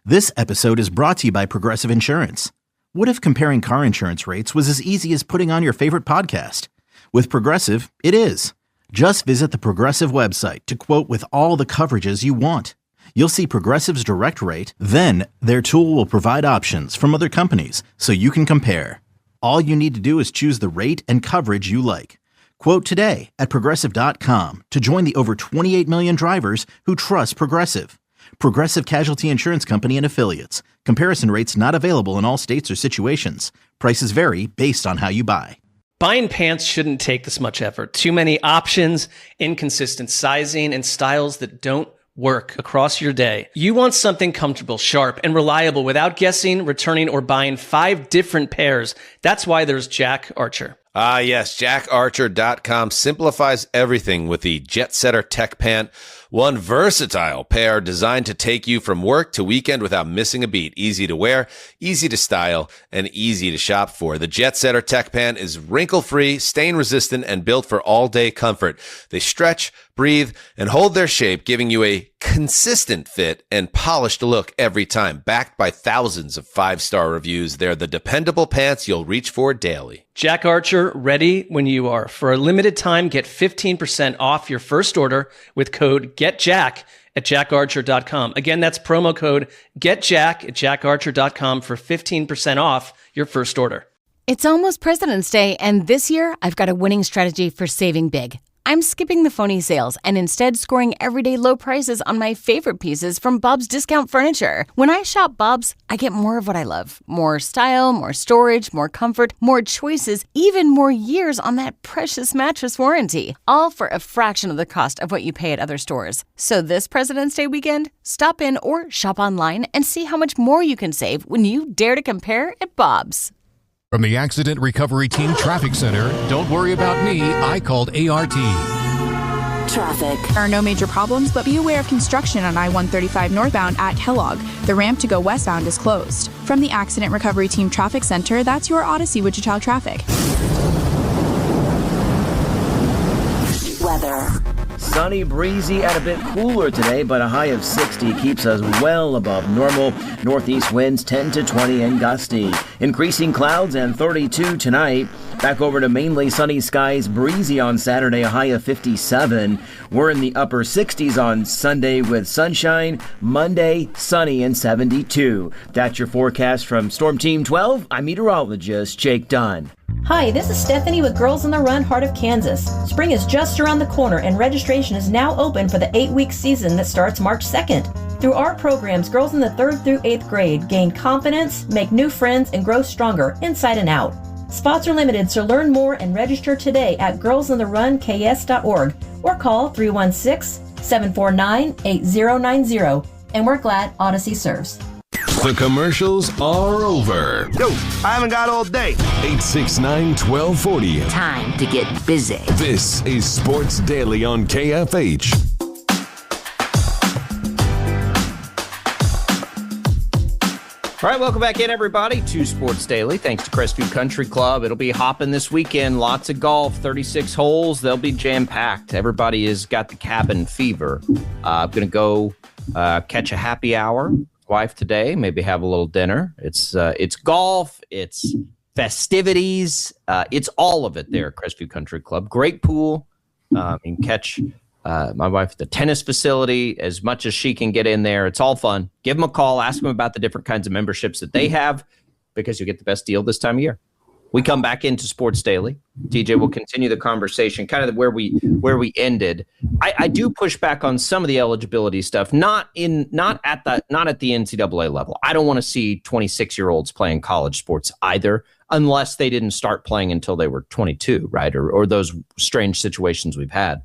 This episode is brought to you by Progressive Insurance. What if comparing car insurance rates was as easy as putting on your favorite podcast? With Progressive, it is. Just visit the Progressive website to quote with all the coverages you want. You'll see Progressive's direct rate, then their tool will provide options from other companies so you can compare. All you need to do is choose the rate and coverage you like. Quote today at Progressive.com to join the over 28 million drivers who trust Progressive. Progressive Casualty Insurance Company and Affiliates. Comparison rates not available in all states or situations. Prices vary based on how you buy. Buying pants shouldn't take this much effort. Too many options, inconsistent sizing, and styles that don't work across your day. You want something comfortable, sharp, and reliable without guessing, returning, or buying 5 different pairs. That's why there's Jack Archer. Ah, yes. JackArcher.com simplifies everything with the Jet Setter Tech Pant. One versatile pair designed to take you from work to weekend without missing a beat. Easy to wear, easy to style, and easy to shop for. The Jet Setter Tech Pant is wrinkle-free, stain-resistant, and built for all-day comfort. They stretch, breathe, and hold their shape, giving you a consistent fit and polished look every time. Backed by thousands of 5-star reviews, they're the dependable pants you'll reach for daily. Jack Archer, ready when you are. For a limited time, get 15% off your first order with code GETJACK at jackarcher.com. Again, that's promo code GETJACK at jackarcher.com for 15% off your first order. It's almost President's Day, and this year I've got a winning strategy for saving big. I'm skipping the phony sales and instead scoring everyday low prices on my favorite pieces from Bob's Discount Furniture. When I shop Bob's, I get more of what I love. More style, more storage, more comfort, more choices, even more years on that precious mattress warranty. All for a fraction of the cost of what you pay at other stores. So this President's Day weekend, stop in or shop online and see how much more you can save when you dare to compare at Bob's. From the Accident Recovery Team Traffic Center, don't worry about me, I called ART. Traffic. There are no major problems, but be aware of construction on I-135 northbound at Kellogg. The ramp to go westbound is closed. From the Accident Recovery Team Traffic Center, that's your Odyssey Wichita traffic. Weather. Sunny, breezy, and a bit cooler today, but a high of 60 keeps us well above normal. Northeast winds 10 to 20 and gusty. Increasing clouds and 32 tonight. Back over to mainly sunny skies, breezy on Saturday, a high of 57. We're in the upper 60s on Sunday with sunshine. Monday, sunny and 72. That's your forecast from Storm Team 12. I'm meteorologist Jake Dunn. Hi, this is Stephanie with Girls on the Run, Heart of Kansas. Spring is just around the corner and registration is now open for the 8-week season that starts March 2nd. Through our programs, girls in the 3rd through 8th grade gain confidence, make new friends, and grow stronger inside and out. Spots are limited, so learn more and register today at girlsontherunks.org or call 316-749-8090. And we're glad Odyssey serves. The commercials are over. Yo, I haven't got all day. 869-1240. Time to get busy. This is Sports Daily on KFH. All right, welcome back in, everybody, to Sports Daily. Thanks to Crestview Country Club. It'll be hopping this weekend. Lots of golf, 36 holes. They'll be jam-packed. Everybody has got the cabin fever. I'm going to go catch a happy hour. Wife today, maybe have a little dinner. It's golf, it's festivities, it's all of it there at Crestview Country Club. Great pool. You can catch my wife at the tennis facility as much as she can get in there. It's all fun. Give them a call, ask them about the different kinds of memberships that they have, because you get the best deal this time of year. We come back into Sports Daily. TJ will continue the conversation, kind of where we ended. I do push back on some of the eligibility stuff, not at the NCAA level. I don't want to see 26-year-olds playing college sports either, unless they didn't start playing until they were 22, right? Or those strange situations we've had.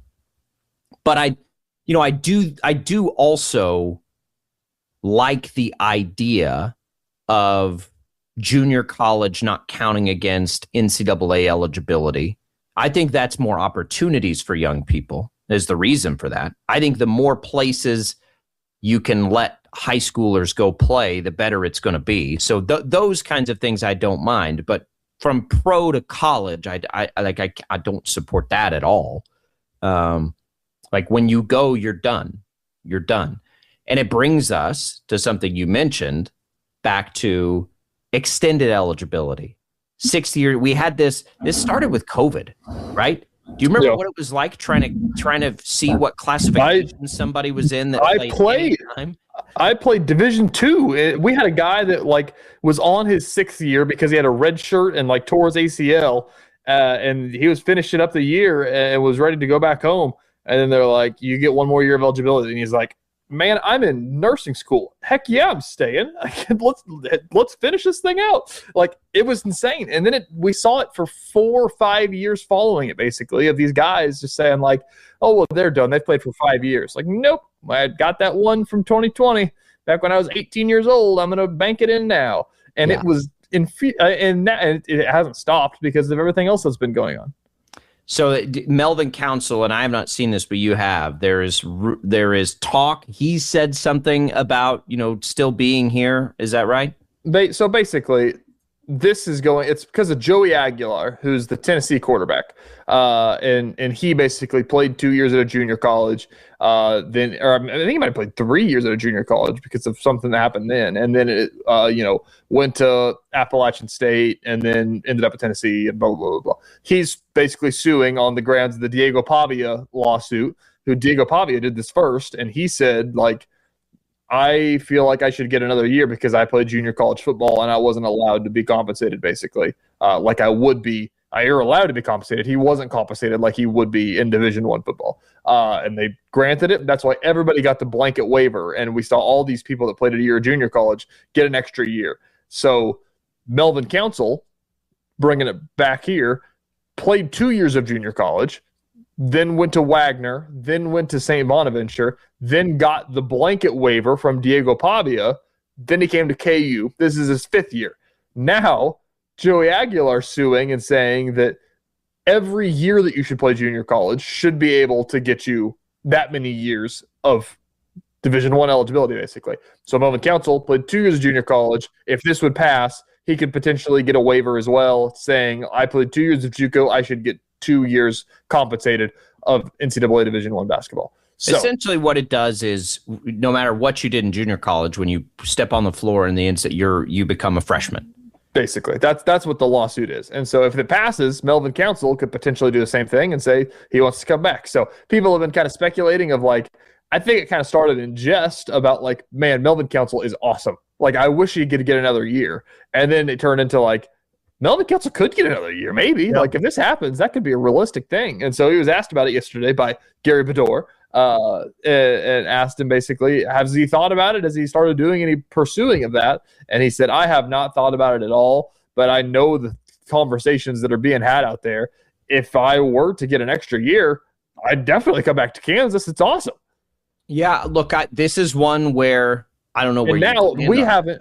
But I do also like the idea of junior college not counting against NCAA eligibility. I think that's more opportunities for young people is the reason for that. I think the more places you can let high schoolers go play, the better it's going to be. So those kinds of things I don't mind, but from pro to college, I don't support that at all. Like when you go, you're done. You're done. And it brings us to something you mentioned, back to extended eligibility. 6 year. We had this started with COVID, right? Do you remember what it was like trying to see what classification somebody was in that I played Division II. We had a guy that was on his 6th year because he had a red shirt and tore his ACL, and he was finishing up the year and was ready to go back home. And then they're like, "You get one more year of eligibility," and he's like, "Man, I'm in nursing school. Heck yeah, I'm staying. Let's finish this thing out." It was insane. And then we saw it for 4 or 5 years following it, basically, of these guys just saying "Oh, well, they're done. They've played for 5 years." Nope. I got that one from 2020 back when I was 18 years old. I'm going to bank it in now. And it was and it hasn't stopped because of everything else that's been going on. So Melvin Council, and I have not seen this, but you have. There is talk. He said something about still being here. Is that right? So basically, it's because of Joey Aguilar, who's the Tennessee quarterback, and he basically played 2 years at a junior college. I think he might have played 3 years at a junior college because of something that happened then, and then it went to Appalachian State and then ended up at Tennessee and blah blah blah blah. He's basically suing on the grounds of the Diego Pavia lawsuit. Who Diego Pavia did this first, and he said I feel like I should get another year because I played junior college football and I wasn't allowed to be compensated, basically, like I would be. You're allowed to be compensated. He wasn't compensated like he would be in Division I football. And they granted it. That's why everybody got the blanket waiver. And we saw all these people that played a year of junior college get an extra year. So Melvin Council, bringing it back here, played 2 years of junior college, then went to Wagner, then went to St. Bonaventure, then got the blanket waiver from Diego Pavia, then he came to KU. This is his 5th year. Now, Joey Aguilar suing and saying that every year that you should play junior college should be able to get you that many years of Division I eligibility, basically. So Melvin Council played 2 years of junior college. If this would pass, he could potentially get a waiver as well, saying, I played 2 years of JUCO, I should get 2 years compensated of NCAA Division I basketball. So, essentially what it does is no matter what you did in junior college, when you step on the floor in the instant, you become a freshman. Basically, that's what the lawsuit is. And so if it passes, Melvin Council could potentially do the same thing and say he wants to come back. So people have been kind of speculating of I think it kind of started in jest about man, Melvin Council is awesome. I wish he could get another year. And then it turned into Melvin Council could get another year, maybe. Yeah. If this happens, that could be a realistic thing. And so he was asked about it yesterday by Gary Bedore, and asked him basically, has he thought about it? Has he started doing any pursuing of that? And he said, I have not thought about it at all, but I know the conversations that are being had out there. If I were to get an extra year, I'd definitely come back to Kansas. It's awesome. Yeah, look, this is one where I don't know where. And now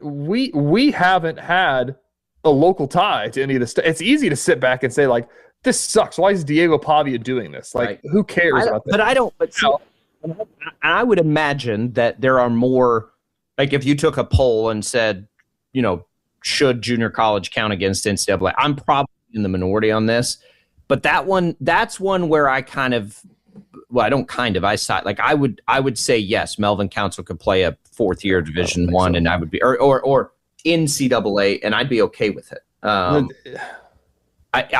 we haven't had a local tie to any of this. It's easy to sit back and say this sucks. Why is Diego Pavia doing this? Right. Who cares about that? But I don't. But see, I would imagine that there are more. If you took a poll and said, should junior college count against NCAA? I'm probably in the minority on this. But that's one where I kind of. Well, I don't kind of. I side. I would say yes. Melvin Council could play a 4th year Division I, and I would be or NCAA, and I'd be okay with it.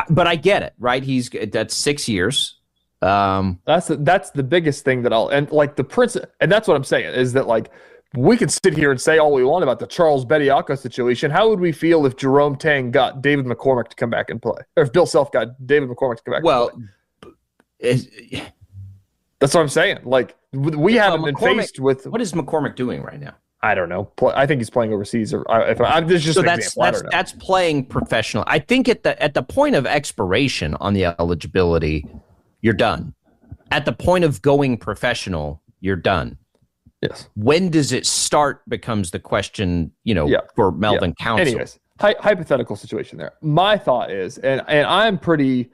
But I get it, right? That's 6 years. That's the biggest thing that and that's what I'm saying is that we could sit here and say all we want about the Charles Bediako situation. How would we feel if Jerome Tang got David McCormick to come back and play, or if Bill Self got David McCormick to come back? Well, that's what I'm saying. We haven't been faced with. What is McCormick doing right now? I don't know. I think he's playing overseas, or this is just an example. That's playing professional. I think at the point of expiration on the eligibility, you're done. At the point of going professional, you're done. Yes. When does it start becomes the question, for Melvin Council. Anyways, hypothetical situation there. My thought is, and I'm pretty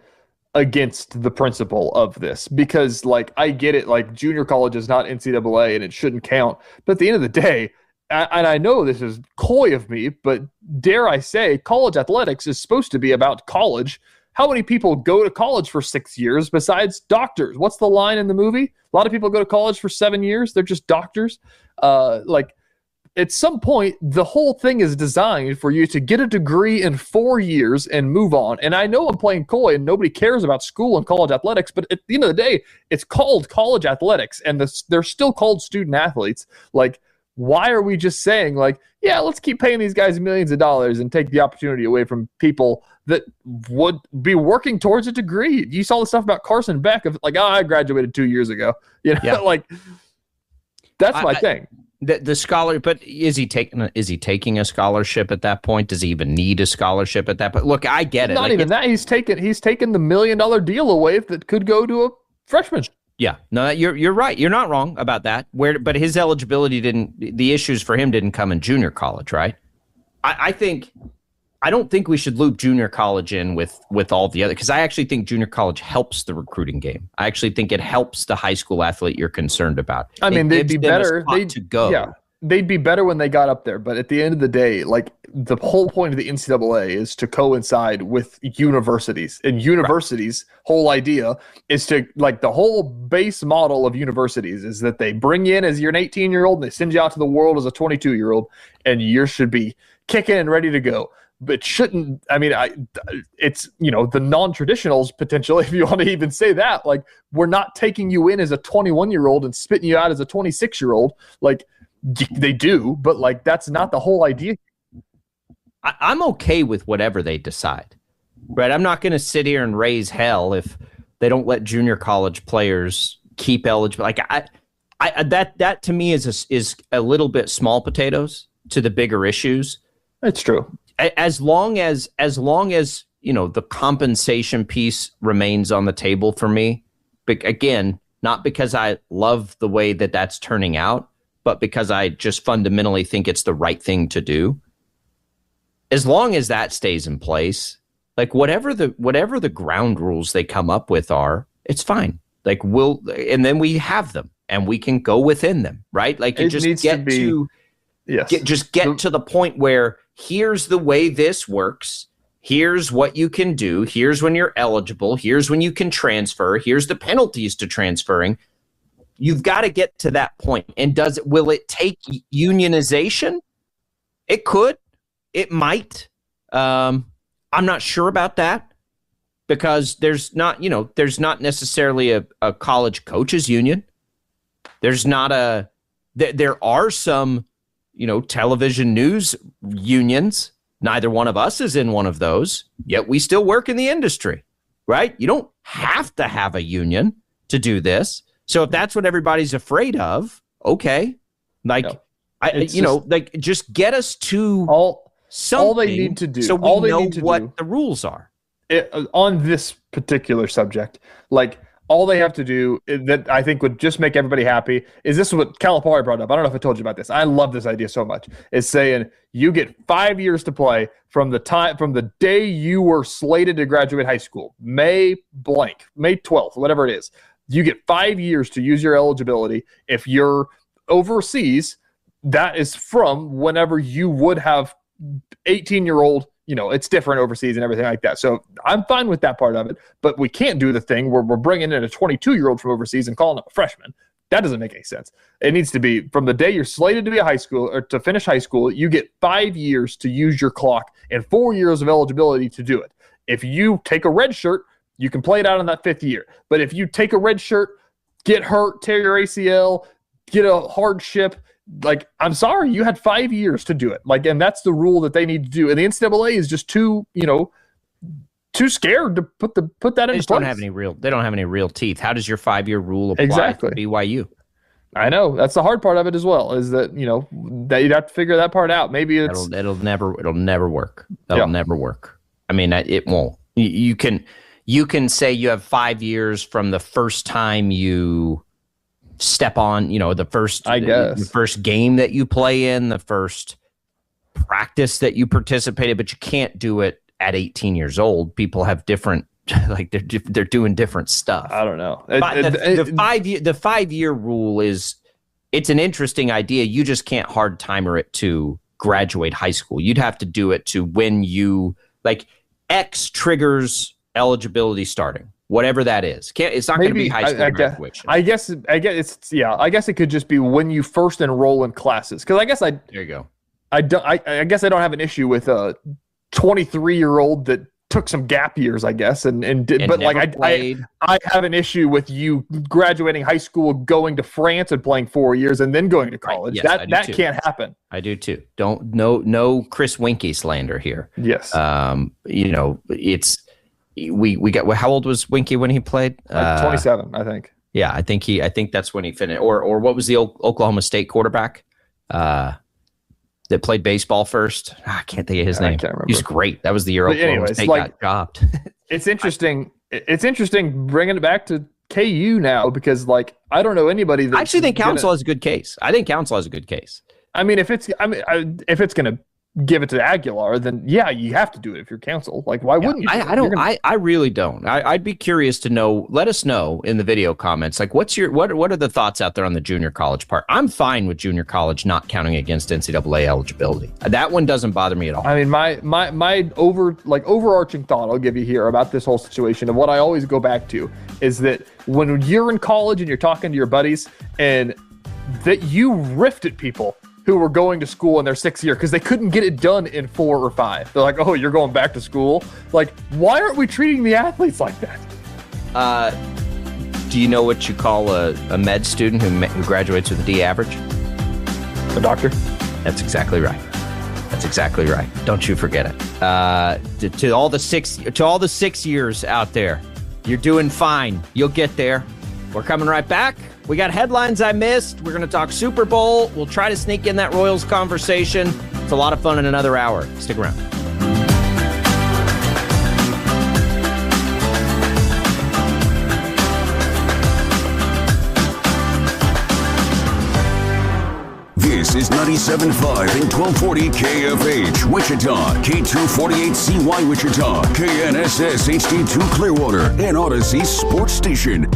against the principle of this because I get it, junior college is not NCAA and it shouldn't count. But at the end of the day, and I know this is coy of me, but dare I say, college athletics is supposed to be about college. How many people go to college for 6 years besides doctors? What's the line in the movie? A lot of people go to college for 7 years. They're just doctors. Like, at some point, the whole thing is designed for you to get a degree in 4 years and move on. And I know I'm playing coy and nobody cares about school and college athletics, but at the end of the day, it's called college athletics and they're still called student athletes. Like, why are we just saying, like, yeah, let's keep paying these guys millions of dollars and take the opportunity away from people that would be working towards a degree? You saw the stuff about Carson Beck of like, oh, I graduated 2 years ago. You know, Yeah. like, that's my thing. The scholar, but is he taking a scholarship at that point? Does he even need a scholarship at that point? Look, I get it. Not even that. He's taken the $1 million deal away that could go to a freshman. Yeah, no, you're right. You're not wrong about that. But his eligibility the issues for him didn't come in junior college, right? I don't think we should loop junior college in with all the other, because I actually think junior college helps the recruiting game. I actually think it helps the high school athlete you're concerned about. I mean, they'd be better. They'd be better when they got up there. But at the end of the day, like, the whole point of the NCAA is to coincide with universities. And universities' whole idea is to, like, the whole base model of universities is that they bring you in as you're an 18-year-old and they send you out to the world as a 22-year-old, and you should be kicking and ready to go. But shouldn't, I mean, it's, you know, the non-traditionals potentially, if you want to even say that, like, we're not taking you in as a 21-year-old and spitting you out as a 26-year-old. Like, they do, but, like, that's not the whole idea. I'm okay with whatever they decide, right? I'm not going to sit here and raise hell if they don't let junior college players keep eligible. Like, that to me is a little bit small potatoes to the bigger issues. It's true. As long as you know, the compensation piece remains on the table for me, but again, not because I love the way that that's turning out, but because I just fundamentally think it's the right thing to do. As long as that stays in place, like, whatever the ground rules they come up with are, it's fine. Like, and then we have them and we can go within them, right? Like, you just get to the point where here's the way this works. Here's what you can do. Here's when you're eligible. Here's when you can transfer. Here's the penalties to transferring. You've got to get to that point. And will it take unionization? It could. It might. I'm not sure about that, because there's not necessarily a college coaches union. There are some, television news unions. Neither one of us is in one of those, yet we still work in the industry, right? You don't have to have a union to do this. So if that's what everybody's afraid of, okay. Just get us to something. All they need to do, so we know what the rules are. On this particular subject, like, all they have to do that I think would just make everybody happy is this is what Calipari brought up. I don't know if I told you about this. I love this idea so much. Is saying you get 5 years to play from the day you were slated to graduate high school, May 12th, whatever it is. You get 5 years to use your eligibility. If you're overseas, that is from whenever you would have 18-year-old. It's different overseas and everything like that. So I'm fine with that part of it, but we can't do the thing where we're bringing in a 22-year-old from overseas and calling him a freshman. That doesn't make any sense. It needs to be from the day you're slated to be a high school or to finish high school, you get 5 years to use your clock and 4 years of eligibility to do it. If you take a red shirt, you can play it out in that 5th year. But if you take a red shirt, get hurt, tear your ACL, get a hardship, like, I'm sorry, you had 5 years to do it. Like, and that's the rule that they need to do. And the NCAA is just too scared to put that into place. They don't have any real teeth. How does your 5-year rule apply to BYU? I know that's the hard part of it as well. Is that that you'd have to figure that part out. Maybe it'll never work. That'll never work. I mean, it won't. You can say you have 5 years from the first time you step on, the first game that you play in, the first practice that you participated, but you can't do it at 18 years old. People have different, like, they're doing different stuff. I don't know. The 5-year rule it's an interesting idea. You just can't hard timer it to graduate high school. You'd have to do it to when you, like, X triggers eligibility starting. whatever that is. It's not going to be high school graduation. I guess it could just be when you first enroll in classes. Because there you go. I guess I don't have an issue with a 23-year-old that took some gap years, I guess, and but like I have an issue with you graduating high school, going to France and playing 4 years, and then going to college. Right. Yes, that can't happen. I do too. No Chris Winkie slander here. Yes. It's we got. How old was Winkie when he played? 27, I think. Yeah, I think that's when he finished. Or what was the Oklahoma State quarterback? That played baseball first. I can't think of his name. I can't remember. He's great. That was the year Oklahoma State got jobbed. It's interesting. It's interesting bringing it back to KU now because, like, I don't know anybody that I actually think Council has a good case. I think Council has a good case. I mean, if it's going to give it to Aguilar, then yeah, you have to do it if you're Council. Like, why wouldn't you? I really don't. I'd be curious to know. Let us know in the video comments. Like, what are the thoughts out there on the junior college part? I'm fine with junior college not counting against NCAA eligibility. That one doesn't bother me at all. I mean, my overarching thought I'll give you here about this whole situation, and what I always go back to is that when you're in college and you're talking to your buddies, and that you riffed at people who were going to school in their 6th year because they couldn't get it done in 4 or 5. They're like, oh, you're going back to school? Like, why aren't we treating the athletes like that? Do you know what you call a med student who graduates with a D average? A doctor? That's exactly right. Don't you forget it. To all the 6 years out there, you're doing fine. You'll get there. We're coming right back. We got headlines I missed. We're going to talk Super Bowl. We'll try to sneak in that Royals conversation. It's a lot of fun in another hour. Stick around. This is 97.5 and 1240 KFH, Wichita, K248CY Wichita, KNSS HD2 Clearwater, and Odyssey Sports Station.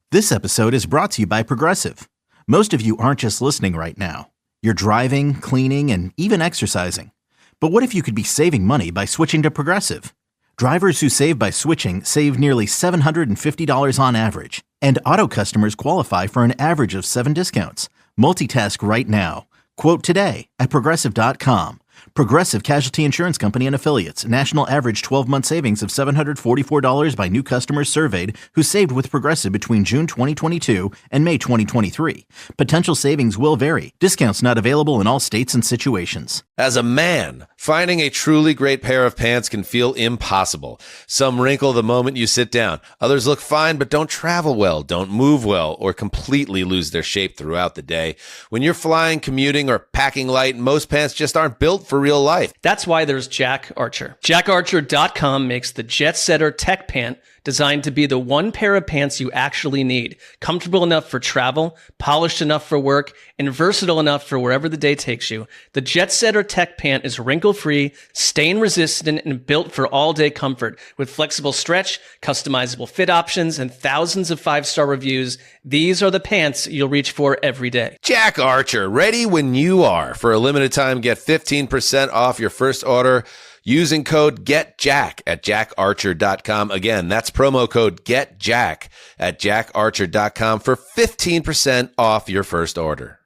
This episode is brought to you by Progressive. Most of you aren't just listening right now. You're driving, cleaning, and even exercising. But what if you could be saving money by switching to Progressive? Drivers who save by switching save nearly $750 on average. And auto customers qualify for an average of 7 discounts. Multitask right now. Quote today at Progressive.com. Progressive Casualty Insurance Company and Affiliates. National average 12-month savings of $744 by new customers surveyed who saved with Progressive between June 2022 and May 2023. Potential savings will vary. Discounts not available in all states and situations. As a man, finding a truly great pair of pants can feel impossible. Some wrinkle the moment you sit down. Others look fine but don't travel well, don't move well, or completely lose their shape throughout the day. When you're flying, commuting, or packing light, most pants just aren't built for real life. That's why there's Jack Archer. JackArcher.com makes the Jet Setter Tech Pant designed to be the one pair of pants you actually need. Comfortable enough for travel, polished enough for work, and versatile enough for wherever the day takes you. The Jet Setter Tech Pant is wrinkle-free, stain-resistant, and built for all-day comfort. With flexible stretch, customizable fit options, and thousands of 5-star reviews, these are the pants you'll reach for every day. Jack Archer, ready when you are. For a limited time, get 15% off your first order using code GETJACK at jackarcher.com. Again, that's promo code GETJACK at jackarcher.com for 15% off your first order.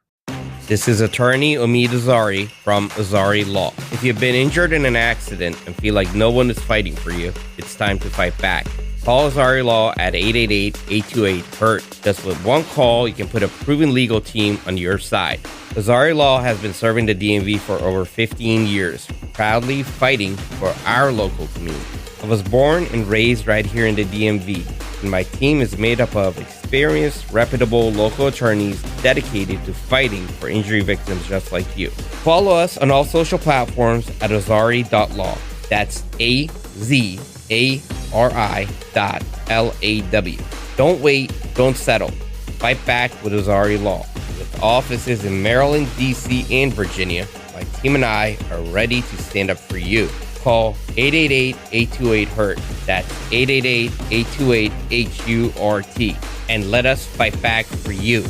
This is attorney Omid Azari from Azari Law. If you've been injured in an accident and feel like no one is fighting for you, it's time to fight back. Call Azari Law at 888-828-HURT. Just with one call, you can put a proven legal team on your side. Azari Law has been serving the DMV for over 15 years, proudly fighting for our local community. I was born and raised right here in the DMV, and my team is made up of experienced, reputable local attorneys dedicated to fighting for injury victims just like you. Follow us on all social platforms at azari.law. That's AZARI.LAW. Don't wait, don't settle. Fight back with Azari Law. With offices in Maryland, DC, and Virginia, my team and I are ready to stand up for you. Call 888-828-HURT. That's 888-828-HURT. And let us fight back for you.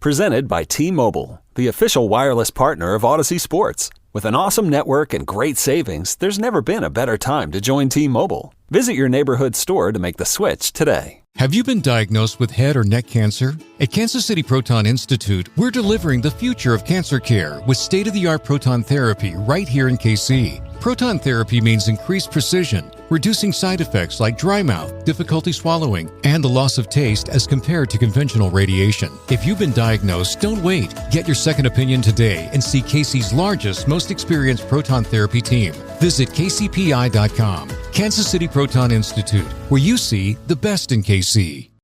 Presented by T-Mobile, the official wireless partner of Odyssey Sports. With an awesome network and great savings, there's never been a better time to join T-Mobile. Visit your neighborhood store to make the switch today. Have you been diagnosed with head or neck cancer? At Kansas City Proton Institute, we're delivering the future of cancer care with state-of-the-art proton therapy right here in KC. Proton therapy means increased precision, reducing side effects like dry mouth, difficulty swallowing, and the loss of taste as compared to conventional radiation. If you've been diagnosed, don't wait. Get your second opinion today and see KC's largest, most experienced proton therapy team. Visit kcpi.com. Kansas City Proton Institute, where you see the best in KC.